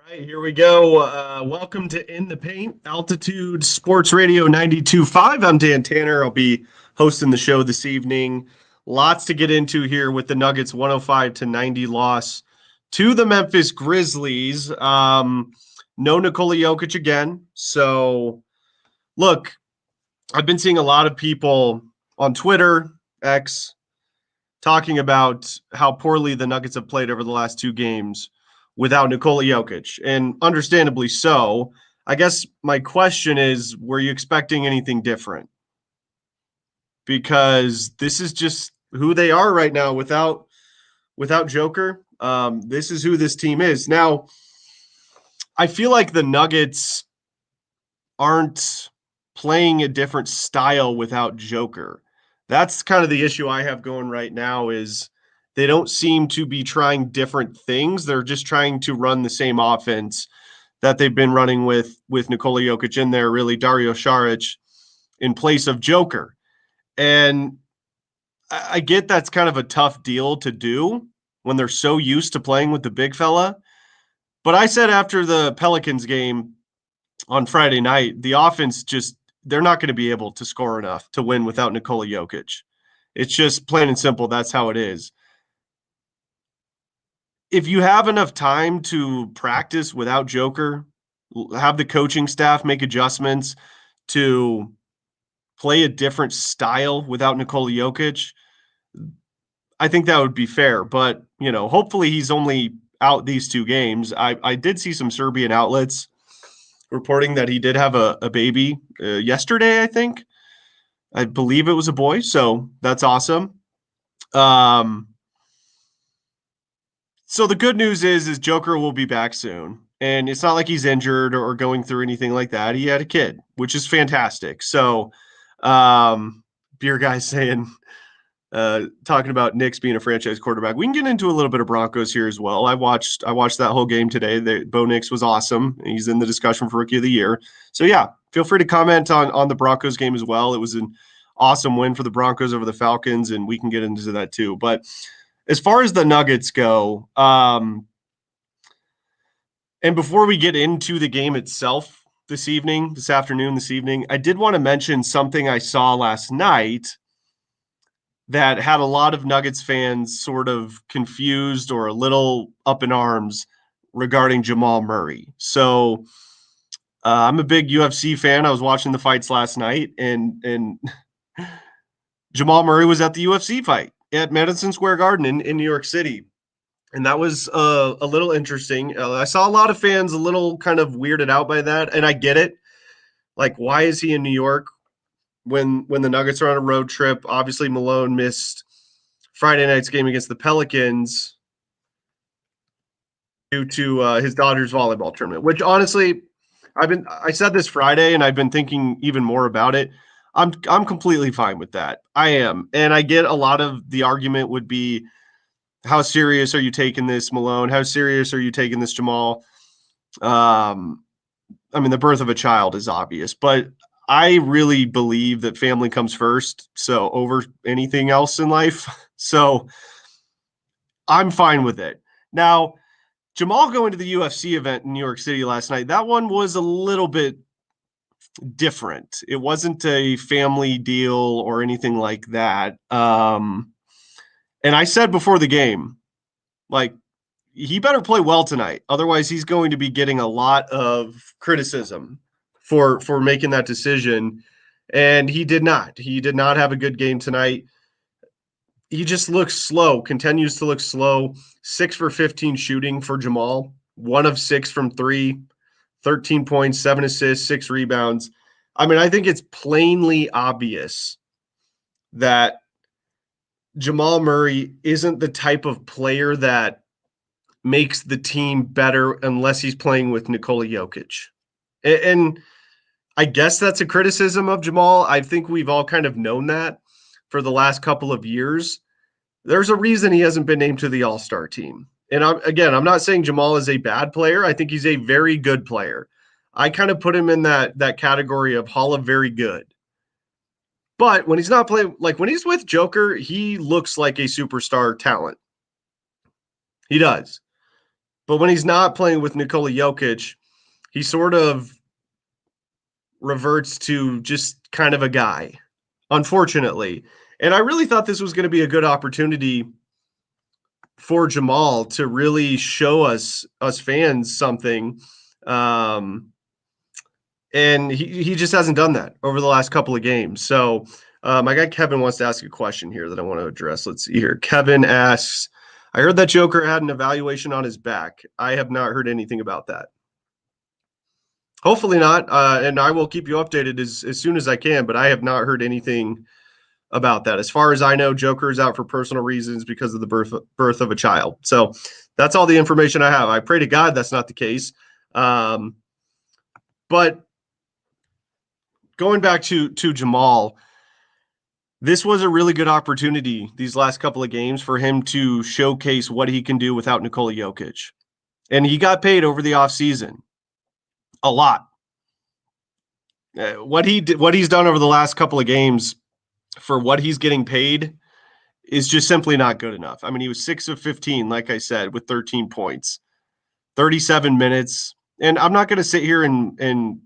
All right, here we go. Welcome to In the Paint, Altitude Sports Radio 92.5. I'm Dan Tanner. I'll be hosting the show this evening. Lots to get into here with the Nuggets 105-90 loss to the Memphis Grizzlies. No Nikola Jokic again. So, look, I've been seeing a lot of people on Twitter, X, talking about how poorly the Nuggets have played over the last two games without Nikola Jokic, and understandably so. I guess my question is, were you expecting anything different? Because this is just who they are right now without Joker. This is who this team is. Now, I feel like the Nuggets aren't playing a different style without Joker. That's kind of the issue I have going right now is they don't seem to be trying different things. They're just trying to run the same offense that they've been running with Nikola Jokic in there, really Dario Saric in place of Joker. And I get that's kind of a tough deal to do when they're so used to playing with the big fella. But I said after the Pelicans game on Friday night, the offense just, they're not going to be able to score enough to win without Nikola Jokic. It's just plain and simple. That's how it is. If you have enough time to practice without Joker, have the coaching staff make adjustments to play a different style without Nikola Jokic, I think that would be fair. But, hopefully he's only out these two games. I did see some Serbian outlets reporting that he did have a baby yesterday, I think. I believe it was a boy, so that's awesome. So the good news is Joker will be back soon. And it's not like he's injured or going through anything like that. He had a kid, which is fantastic. So beer guy saying talking about Knicks being a franchise quarterback. We can get into a little bit of Broncos here as well. I watched that whole game today. Bo Nix was awesome. He's in the discussion for Rookie of the Year. So yeah, feel free to comment on the Broncos game as well. It was an awesome win for the Broncos over the Falcons, and we can get into that too. But as far as the Nuggets go, and before we get into the game itself this afternoon, I did want to mention something I saw last night that had a lot of Nuggets fans sort of confused or a little up in arms regarding Jamal Murray. So I'm a big UFC fan. I was watching the fights last night, and Jamal Murray was at the UFC fight at Madison Square Garden in New York City. And that was a little interesting. I saw a lot of fans a little kind of weirded out by that, and I get it. Like, why is he in New York when the Nuggets are on a road trip? Obviously, Malone missed Friday night's game against the Pelicans due to his daughter's volleyball tournament, which honestly, I said this Friday, and I've been thinking even more about it. I'm completely fine with that. I am. And I get a lot of the argument would be, how serious are you taking this, Malone? How serious are you taking this, Jamal? The birth of a child is obvious, but I really believe that family comes first, so over anything else in life. So I'm fine with it. Now, Jamal going to the UFC event in New York City last night, that one was a little bit different. It wasn't a family deal or anything like that. And I said before the game, like, he better play well tonight. Otherwise, he's going to be getting a lot of criticism for making that decision. And he did not. He did not have a good game tonight. He just looks slow, continues to look slow. 6 for 15 shooting for Jamal. 1 of 6 from 3, 13 points, 7 assists, 6 rebounds. I think it's plainly obvious that Jamal Murray isn't the type of player that makes the team better unless he's playing with Nikola Jokic. And I guess that's a criticism of Jamal. I think we've all kind of known that for the last couple of years. There's a reason he hasn't been named to the All-Star team. And I'm not saying Jamal is a bad player. I think he's a very good player. I kind of put him in that category of Hall of Very Good. But when he's not playing, like when he's with Joker, he looks like a superstar talent. He does. But when he's not playing with Nikola Jokic, he sort of reverts to just kind of a guy, unfortunately. And I really thought this was going to be a good opportunity for Jamal to really show us fans something. Um, and he just hasn't done that over the last couple of games. So my guy Kevin wants to ask a question here that I want to address. Let's see here. Kevin asks, I heard that Joker had an evaluation on his back. I have not heard anything about that. Hopefully not, and I will keep you updated as soon as I can, but I have not heard anything about that. As far as I know, Joker is out for personal reasons because of the birth of a child. So that's all the information I have. I pray to God that's not the case. But going back to Jamal, this was a really good opportunity these last couple of games for him to showcase what he can do without Nikola Jokic. And he got paid over the offseason a lot. What he's done over the last couple of games for what he's getting paid is just simply not good enough. I mean, he was 6 of 15, like I said, with 13 points, 37 minutes. And I'm not going to sit here and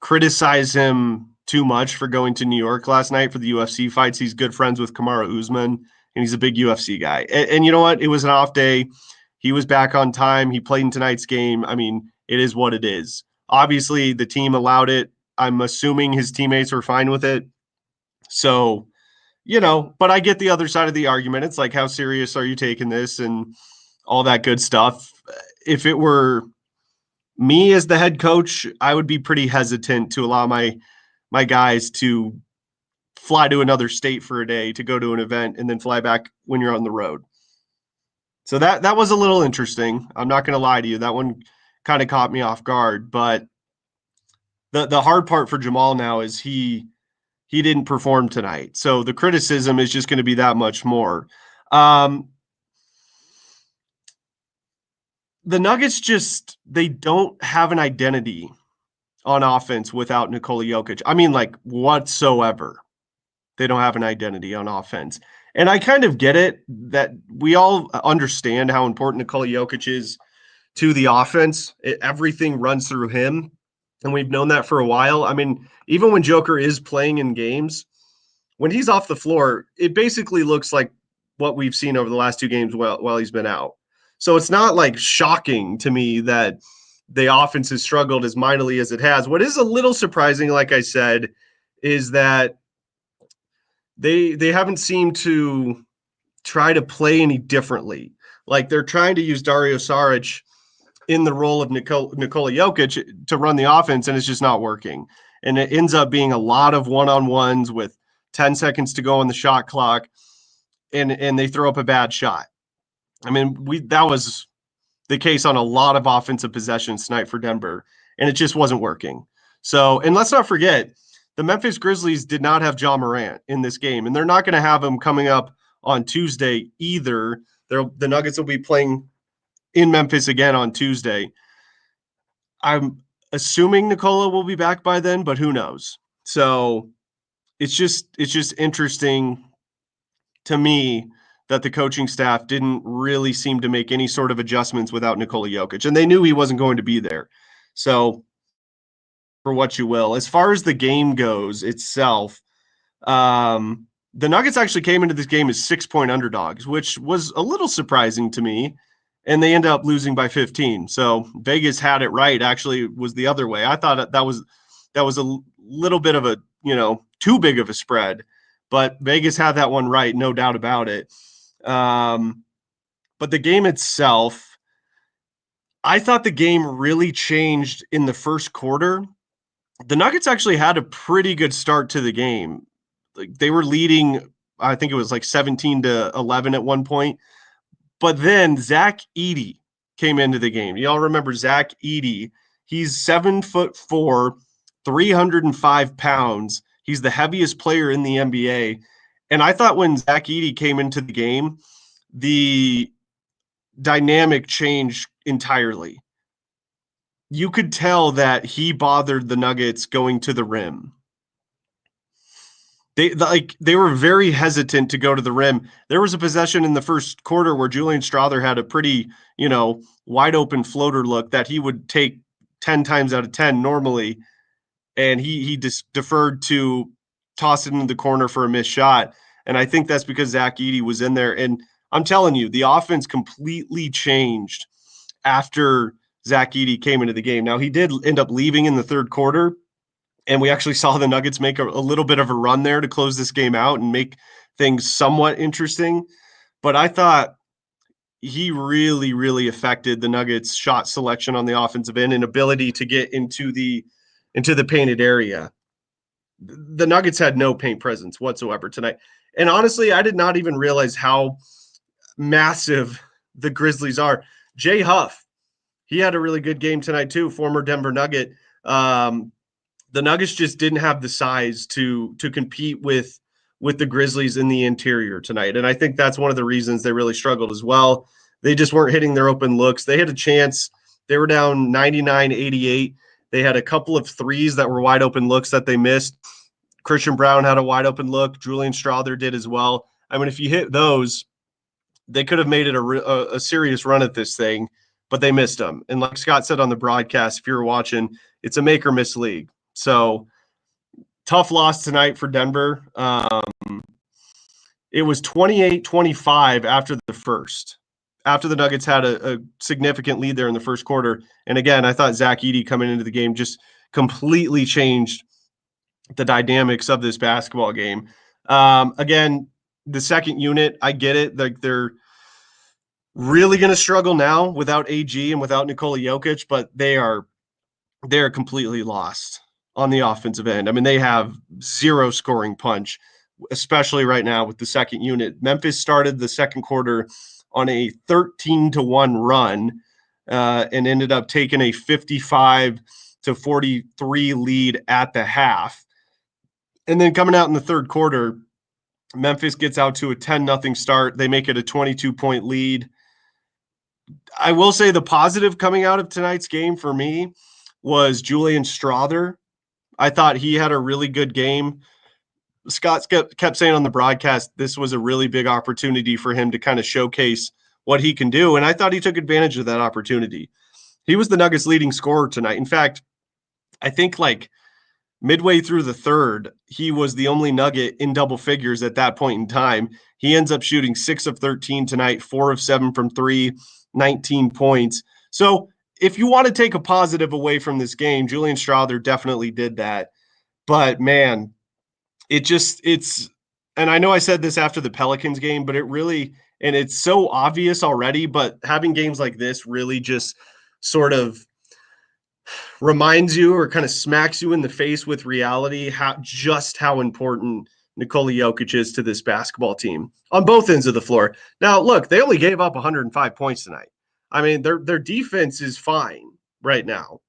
criticize him too much for going to New York last night for the UFC fights. He's good friends with Kamaru Usman, and he's a big UFC guy. And you know what? It was an off day. He was back on time. He played in tonight's game. I mean, it is what it is. Obviously, the team allowed it. I'm assuming his teammates were fine with it. So, but I get the other side of the argument. It's like, how serious are you taking this and all that good stuff? If it were me as the head coach, I would be pretty hesitant to allow my guys to fly to another state for a day to go to an event and then fly back when you're on the road. So that was a little interesting. I'm not going to lie to you. That one kind of caught me off guard, but the hard part for Jamal now is he didn't perform tonight. So the criticism is just going to be that much more. The Nuggets they don't have an identity on offense without Nikola Jokic. I mean, like, whatsoever. They don't have an identity on offense. And I kind of get it that we all understand how important Nikola Jokic is to the offense. Everything runs through him, and we've known that for a while. I mean, even when Joker is playing in games, when he's off the floor, it basically looks like what we've seen over the last two games while he's been out. So it's not like shocking to me that the offense has struggled as mightily as it has. What is a little surprising, like I said, is that they haven't seemed to try to play any differently. Like, they're trying to use Dario Saric in the role of Nikola Jokic to run the offense, and it's just not working. And it ends up being a lot of one-on-ones with 10 seconds to go on the shot clock, and they throw up a bad shot. I mean, that was the case on a lot of offensive possessions tonight for Denver, and it just wasn't working. So, and let's not forget, the Memphis Grizzlies did not have Ja Morant in this game, and they're not going to have him coming up on Tuesday either. The Nuggets will be playing in Memphis again on Tuesday. I'm assuming Nikola will be back by then, but who knows? So it's just interesting to me that the coaching staff didn't really seem to make any sort of adjustments without Nikola Jokic, and they knew he wasn't going to be there. So for what you will. As far as the game goes itself, the Nuggets actually came into this game as 6-point underdogs, which was a little surprising to me, and they ended up losing by 15. So Vegas had it right. Actually, it was the other way. I thought that was a little bit of a, too big of a spread, but Vegas had that one right, no doubt about it. But the game itself, I thought the game really changed in the first quarter. The Nuggets actually had a pretty good start to the game. Like, they were leading, I think it was like 17-11 at one point. But then Zach Edey came into the game. Y'all remember Zach Edey? He's 7'4", 305 pounds. He's the heaviest player in the NBA. And I thought when Zach Edey came into the game, the dynamic changed entirely. You could tell that he bothered the Nuggets going to the rim. They were very hesitant to go to the rim. There was a possession in the first quarter where Julian Strother had a pretty, wide open floater look that he would take 10 times out of 10 normally, and he just deferred to toss it into the corner for a missed shot. And I think that's because Zach Edey was in there. And I'm telling you, the offense completely changed after Zach Edey came into the game. Now, he did end up leaving in the third quarter, and we actually saw the Nuggets make a little bit of a run there to close this game out and make things somewhat interesting. But I thought he really, really affected the Nuggets' shot selection on the offensive end and ability to get into the painted area. The Nuggets had no paint presence whatsoever tonight. And honestly, I did not even realize how massive the Grizzlies are. Jay Huff, he had a really good game tonight too, former Denver Nugget. The Nuggets just didn't have the size to compete with the Grizzlies in the interior tonight. And I think that's one of the reasons they really struggled as well. They just weren't hitting their open looks. They had a chance. They were down 99-88. They had a couple of threes that were wide open looks that they missed. Christian Brown had a wide open look. Julian Strother did as well. I mean, if you hit those, they could have made it a serious run at this thing, but they missed them. And like Scott said on the broadcast, if you were watching, it's a make or miss league. So tough loss tonight for Denver. It was 28-25 after the first, after the Nuggets had a significant lead there in the first quarter. And again, I thought Zach Edey coming into the game just completely changed the dynamics of this basketball game. Again, the second unit, I get it. Like, they're really going to struggle now without AG and without Nikola Jokic, but they're completely lost on the offensive end. I mean, they have zero scoring punch, especially right now with the second unit. Memphis started the second quarter on a 13-1 run and ended up taking a 55-43 lead at the half. And then coming out in the third quarter, Memphis gets out to a 10-0 start. They make it a 22-point lead. I will say the positive coming out of tonight's game for me was Julian Strother. I thought he had a really good game. Scott kept saying on the broadcast this was a really big opportunity for him to kind of showcase what he can do, and I thought he took advantage of that opportunity. He was the Nuggets' leading scorer tonight. In fact, I think like midway through the third, he was the only Nugget in double figures at that point in time. He ends up shooting 6 of 13 tonight, 4 of 7 from 3, 19 points. So if you want to take a positive away from this game, Julian Strother definitely did that. But man, it's and I know I said this after the Pelicans game, but it really, and it's so obvious already, but having games like this really just sort of reminds you or kind of smacks you in the face with reality how important Nikola Jokic is to this basketball team on both ends of the floor. Now, look, they only gave up 105 points tonight. I mean, their defense is fine right now.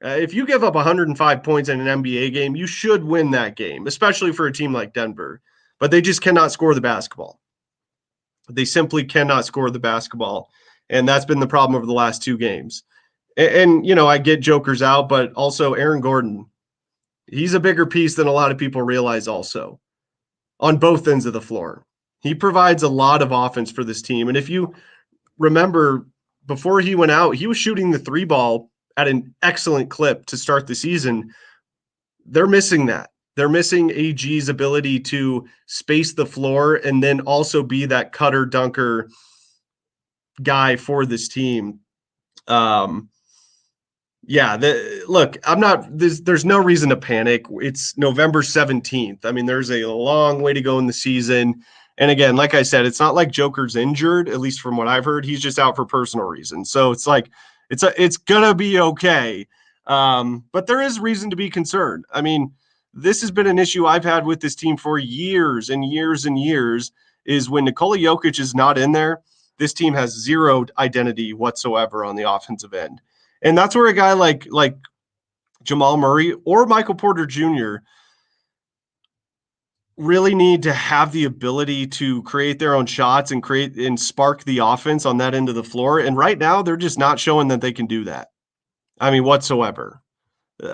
If you give up 105 points in an NBA game, you should win that game, especially for a team like Denver. But they just cannot score the basketball. They simply cannot score the basketball. And that's been the problem over the last two games. And I get Joker's out, but also Aaron Gordon, he's a bigger piece than a lot of people realize also on both ends of the floor. He provides a lot of offense for this team. And if you remember, before he went out, he was shooting the three ball at an excellent clip to start the season. They're missing that. They're missing AG's ability to space the floor and then also be that cutter dunker guy for this team. Look, there's no reason to panic. It's November 17th. I mean, there's a long way to go in the season. And again, like I said, it's not like Joker's injured, at least from what I've heard. He's just out for personal reasons. So it's like, it's going to be okay. But there is reason to be concerned. I mean, this has been an issue I've had with this team for years and years and years, is when Nikola Jokic is not in there, this team has zero identity whatsoever on the offensive end. And that's where a guy like Jamal Murray or Michael Porter Jr. really need to have the ability to create their own shots and create and spark the offense on that end of the floor. And right now, they're just not showing that they can do that. I mean, whatsoever.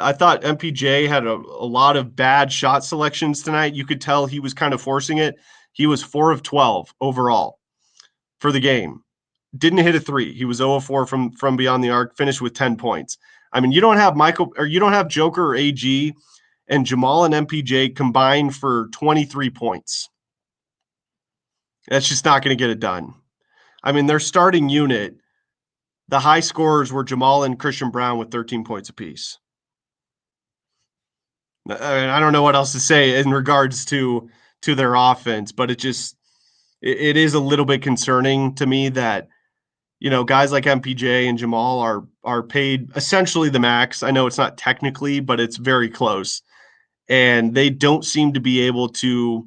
I thought MPJ had a lot of bad shot selections tonight. You could tell he was kind of forcing it. He was 4 of 12 overall for the game. Didn't hit a three. He was 0 of 4 from beyond the arc, finished with 10 points. I mean, you don't have Joker or AG and Jamal and MPJ combined for 23 points. That's just not going to get it done. I mean, their starting unit, the high scorers were Jamal and Christian Brown with 13 points apiece. I don't know what else to say in regards to their offense, but it is a little bit concerning to me that, guys like MPJ and Jamal are paid essentially the max. I know it's not technically, but it's very close. And they don't seem to be able to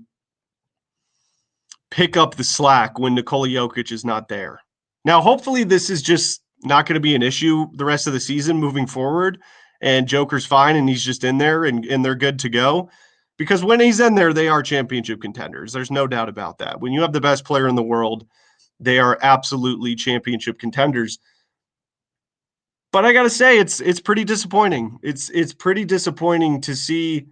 pick up the slack when Nikola Jokic is not there. Now, hopefully this is just not going to be an issue the rest of the season moving forward, and Joker's fine and he's just in there and they're good to go. Because when he's in there, they are championship contenders. There's no doubt about that. When you have the best player in the world, they are absolutely championship contenders. But I got to say, it's pretty disappointing. It's pretty disappointing to see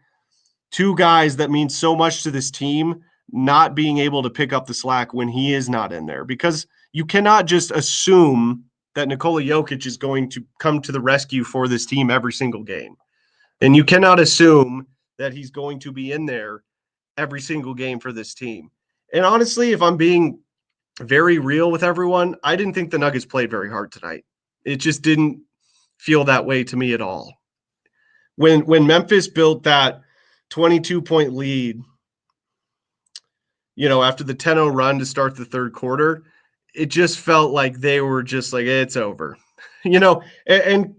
two guys that mean so much to this team not being able to pick up the slack when he is not in there, because you cannot just assume that Nikola Jokic is going to come to the rescue for this team every single game. And you cannot assume that he's going to be in there every single game for this team. And honestly, if I'm being very real with everyone, I didn't think the Nuggets played very hard tonight. It just didn't feel that way to me at all. When Memphis built that 22-point lead, after the 10-0 run to start the third quarter, it just felt like they were just like, it's over. And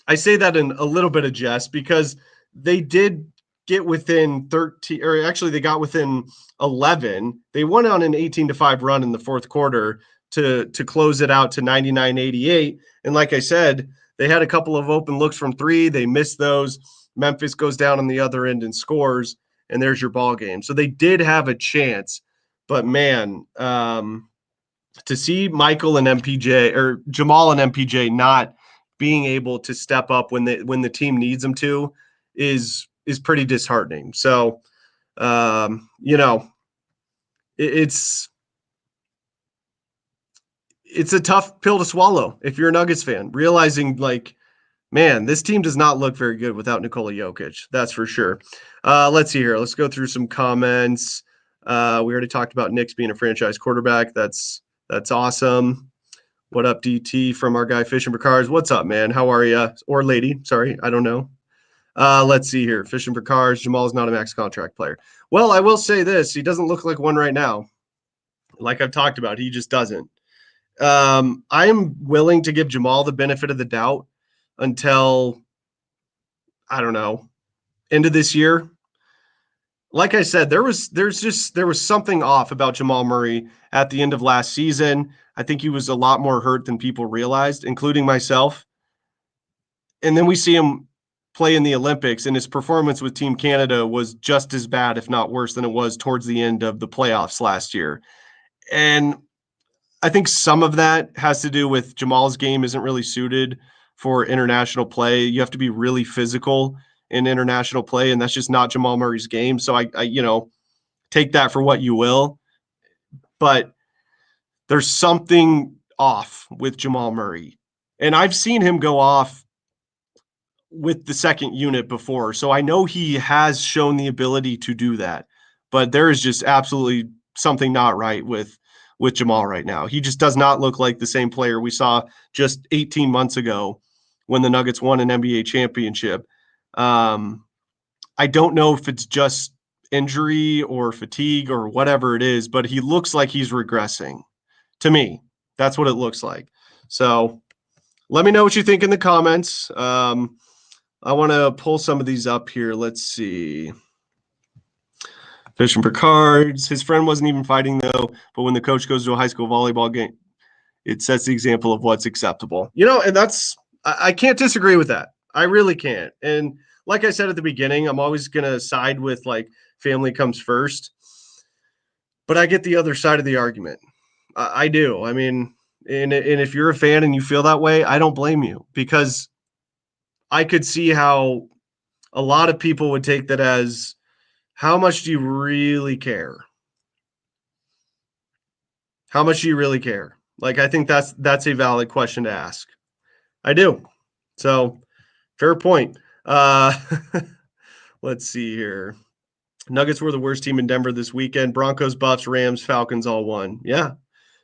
I say that in a little bit of jest because they did get within 13, or actually they got within 11. They went on an 18-5 run in the fourth quarter to close it out to 99-88. And like I said, they had a couple of open looks from three. They missed those. Memphis goes down on the other end and scores, and there's your ball game. So they did have a chance, but man, to see Michael and MPJ, or Jamal and MPJ, not being able to step up when the team needs them to is pretty disheartening. So, it's a tough pill to swallow if you're a Nuggets fan, realizing man, this team does not look very good without Nikola Jokic. That's for sure. Let's see here. Let's go through some comments. We already talked about Knicks being a franchise quarterback. That's awesome. What up, DT, from our guy Fishing for Cars? What's up, man? How are you? Or lady. Sorry, I don't know. Let's see here. Fishing for Cars. Jamal's not a max contract player. Well, I will say this. He doesn't look like one right now. Like I've talked about, he just doesn't. I am willing to give Jamal the benefit of the doubt until, I don't know, end of this year. Like I said, there was something off about Jamal Murray at the end of last season. I think he was a lot more hurt than people realized, including myself. And then we see him play in the Olympics, and his performance with Team Canada was just as bad, if not worse, than it was towards the end of the playoffs last year. And I think some of that has to do with Jamal's game isn't really suited for international play. You have to be really physical in international play, and that's just not Jamal Murray's game. So I take that for what you will. But there's something off with Jamal Murray. And I've seen him go off with the second unit before. So I know he has shown the ability to do that. But there is just absolutely something not right with Jamal right now. He just does not look like the same player we saw just 18 months ago when the Nuggets won an NBA championship. I don't know if it's just injury or fatigue or whatever it is, but he looks like he's regressing. To me, that's what it looks like. So let me know what you think in the comments. I want to pull some of these up here. Let's see. Fishing for Cards. His friend wasn't even fighting, though, but when the coach goes to a high school volleyball game, it sets the example of what's acceptable. And I can't disagree with that. I really can't. And like I said at the beginning, I'm always going to side with family comes first. But I get the other side of the argument. I do. I mean, and if you're a fan and you feel that way, I don't blame you, because I could see how a lot of people would take that as, how much do you really care? How much do you really care? Like, I think that's a valid question to ask. I do. So, fair point. Let's see here. Nuggets were the worst team in Denver this weekend. Broncos, Buffs, Rams, Falcons all won. Yeah.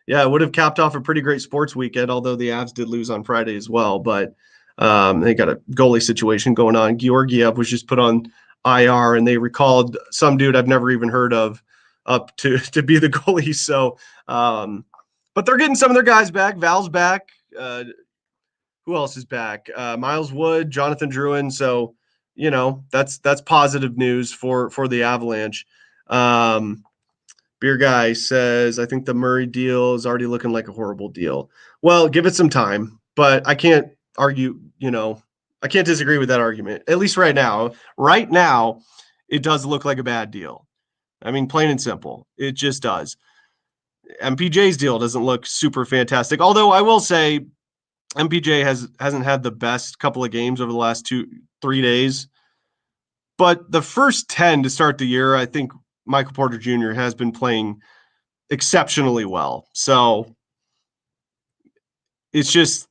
Yeah, it would have capped off a pretty great sports weekend, although the Avs did lose on Friday as well. But they got a goalie situation going on. Georgiev was just put on IR, and they recalled some dude I've never even heard of up to be the goalie. So, but they're getting some of their guys back. Val's back. Who else is back? Miles Wood, Jonathan Drouin. So, that's positive news for the Avalanche. Beer Guy says, I think the Murray deal is already looking like a horrible deal. Well, give it some time, but I can't argue, I can't disagree with that argument, at least right now. Right now, it does look like a bad deal. I mean, plain and simple. It just does. MPJ's deal doesn't look super fantastic, although I will say MPJ hasn't had the best couple of games over the last 2-3 days. But the first 10 to start the year, I think Michael Porter Jr. has been playing exceptionally well. So it's just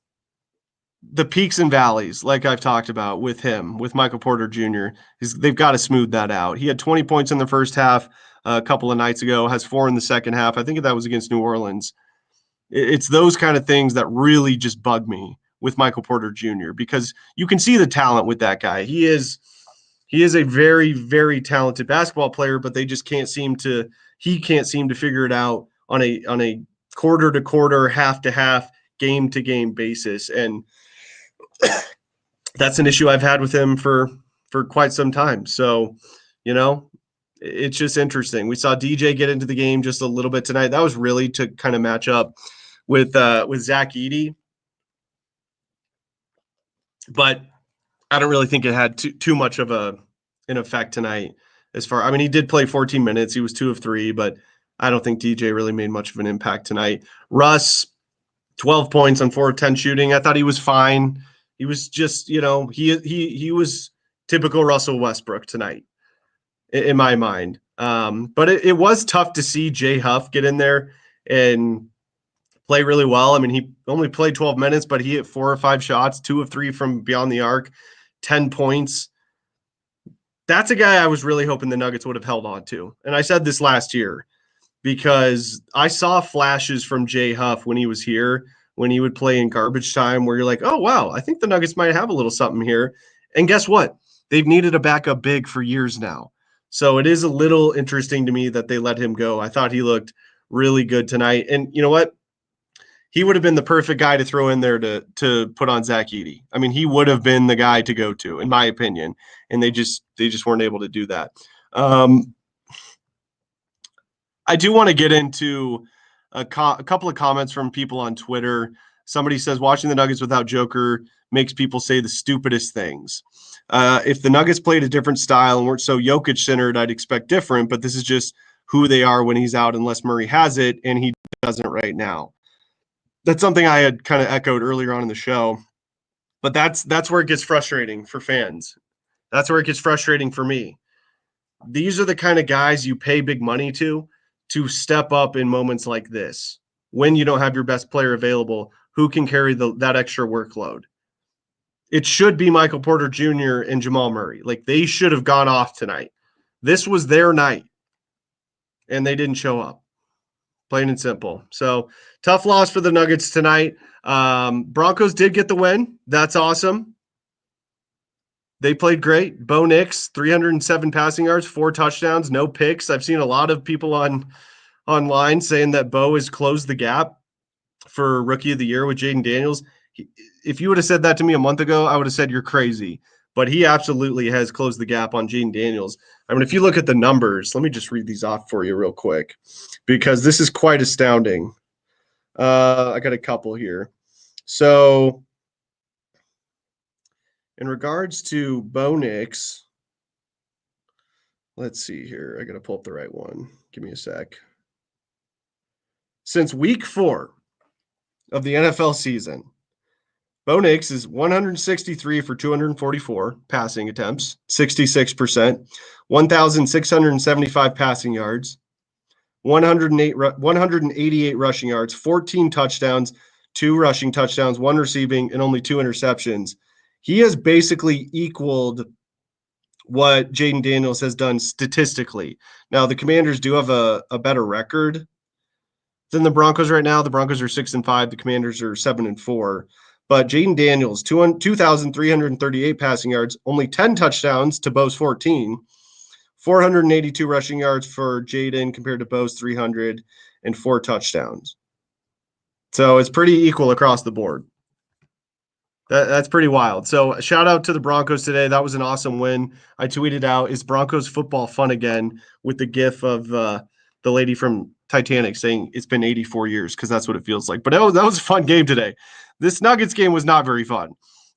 the peaks and valleys, like I've talked about with him, with Michael Porter Jr., they've got to smooth that out. He had 20 points in the first half a couple of nights ago, has 4 in the second half. I think that was against New Orleans. It's those kind of things that really just bug me with Michael Porter Jr., because you can see the talent with that guy. He is a very, very talented basketball player, but he can't seem to figure it out on a quarter to quarter, half to half, game to game basis. And that's an issue I've had with him for quite some time. So, it's just interesting. We saw DJ get into the game just a little bit tonight. That was really to kind of match up with Zach Edey. But I don't really think it had too much of an effect tonight. He did play 14 minutes. He was 2 of 3, but I don't think DJ really made much of an impact tonight. Russ, 12 points on 4 of 10 shooting. I thought he was fine. He was just, he was typical Russell Westbrook tonight, in my mind. But it was tough to see Jay Huff get in there and play really well. I mean, he only played 12 minutes, but he hit 4 or 5 shots, 2 of 3 from beyond the arc, 10 points. That's a guy I was really hoping the Nuggets would have held on to. And I said this last year because I saw flashes from Jay Huff when he was here, when he would play in garbage time, where you're like, oh, wow, I think the Nuggets might have a little something here. And guess what? They've needed a backup big for years now. So it is a little interesting to me that they let him go. I thought he looked really good tonight. And you know what? He would have been the perfect guy to throw in there to put on Zach Edey. I mean, he would have been the guy to go to, in my opinion. And they just weren't able to do that. I do want to get into a couple of comments from people on Twitter. Somebody says, watching the Nuggets without Joker makes people say the stupidest things. If the Nuggets played a different style and weren't so Jokic-centered, I'd expect different, but this is just who they are when he's out unless Murray has it, and he doesn't right now. That's something I had kind of echoed earlier on in the show, but that's where it gets frustrating for fans. That's where it gets frustrating for me. These are the kind of guys you pay big money to step up in moments like this. When you don't have your best player available, who can carry that extra workload? It should be Michael Porter Jr. and Jamal Murray. Like, they should have gone off tonight. This was their night, and they didn't show up. Plain and simple. So, tough loss for the Nuggets tonight. Broncos did get the win. That's awesome. They played great. Bo Nix, 307 passing yards, 4 touchdowns, no picks. I've seen a lot of people online saying that Bo has closed the gap for Rookie of the Year with Jaden Daniels. If you would have said that to me a month ago, I would have said you're crazy. But he absolutely has closed the gap on Jaden Daniels. I mean, if you look at the numbers, let me just read these off for you real quick, because this is quite astounding. I got a couple here. So in regards to Bo Nix, let's see here. I got to pull up the right one. Give me a sec. Since week 4 of the NFL season, Bo Nix is 163 for 244 passing attempts, 66%, 1,675 passing yards, 188 rushing yards, 14 touchdowns, 2 rushing touchdowns, 1 receiving, and only 2 interceptions. He has basically equaled what Jaden Daniels has done statistically. Now, the Commanders do have a better record than the Broncos right now. The Broncos are 6-5. The Commanders are 7-4. But Jaden Daniels, 2,338 passing yards, only 10 touchdowns to Bo's 14, 482 rushing yards for Jaden compared to Bo's 304 touchdowns. So it's pretty equal across the board. That's pretty wild. So shout out to the Broncos today. That was an awesome win. I tweeted out, "Is Broncos football fun again?" with the gif of the lady from Titanic saying it's been 84 years, because that's what it feels like. But that was a fun game today. This Nuggets game was not very fun.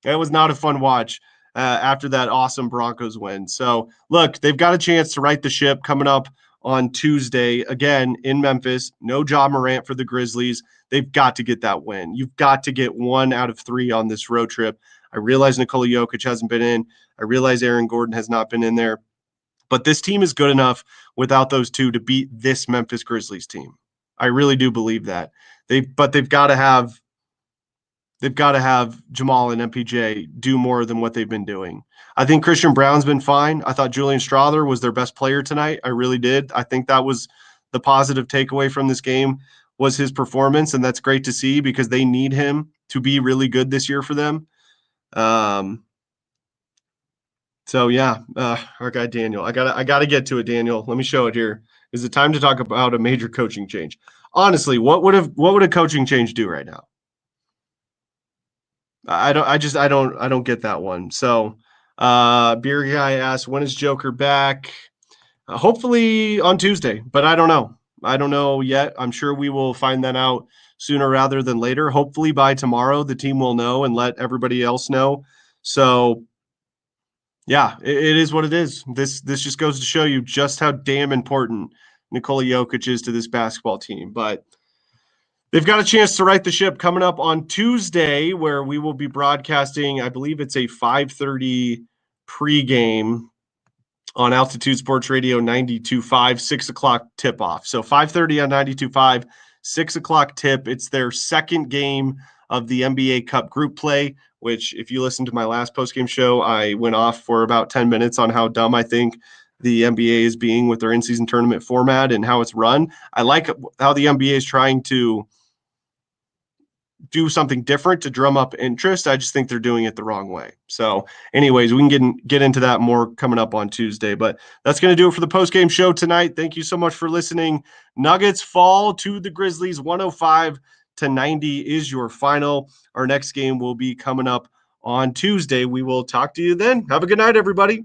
It was not a fun watch after that awesome Broncos win. So look, they've got a chance to right the ship coming up on Tuesday, again in Memphis. No Ja Morant for the Grizzlies. They've got to get that win. You've got to get 1 out of 3 on this road trip. I realize Nikola Jokic hasn't been in. I realize Aaron Gordon has not been in there. But this team is good enough without those two to beat this Memphis Grizzlies team. I really do believe that. They've got to have Jamal and MPJ do more than what they've been doing. I think Christian Brown's been fine. I thought Julian Strawther was their best player tonight. I really did. I think that was the positive takeaway from this game, was his performance, and that's great to see because they need him to be really good this year for them. So yeah, our guy Daniel. I gotta get to it, Daniel. Let me show it here. Is it time to talk about a major coaching change? Honestly, what would a coaching change do right now? I don't get that one. So Beer Guy asks, when is Joker back? Hopefully on Tuesday, but I don't know. I don't know yet. I'm sure we will find that out sooner rather than later. Hopefully by tomorrow, the team will know and let everybody else know. So yeah, it is what it is. This just goes to show you just how damn important Nikola Jokic is to this basketball team. But they've got a chance to right the ship coming up on Tuesday, where we will be broadcasting, I believe it's a 5:30 pregame on Altitude Sports Radio 92.5, 6 o'clock tip-off. So 5:30 on 92.5, 6 o'clock tip. It's their second game of the NBA Cup group play, which if you listen to my last postgame show, I went off for about 10 minutes on how dumb I think the NBA is being with their in-season tournament format and how it's run. I like how the NBA is trying to do something different to drum up interest. I just think they're doing it the wrong way. So anyways, we can get into that more coming up on Tuesday, but that's going to do it for the post-game show tonight. Thank you so much for listening. Nuggets fall to the Grizzlies. 105-90 is your final. Our next game will be coming up on Tuesday. We will talk to you then. Have a good night, everybody.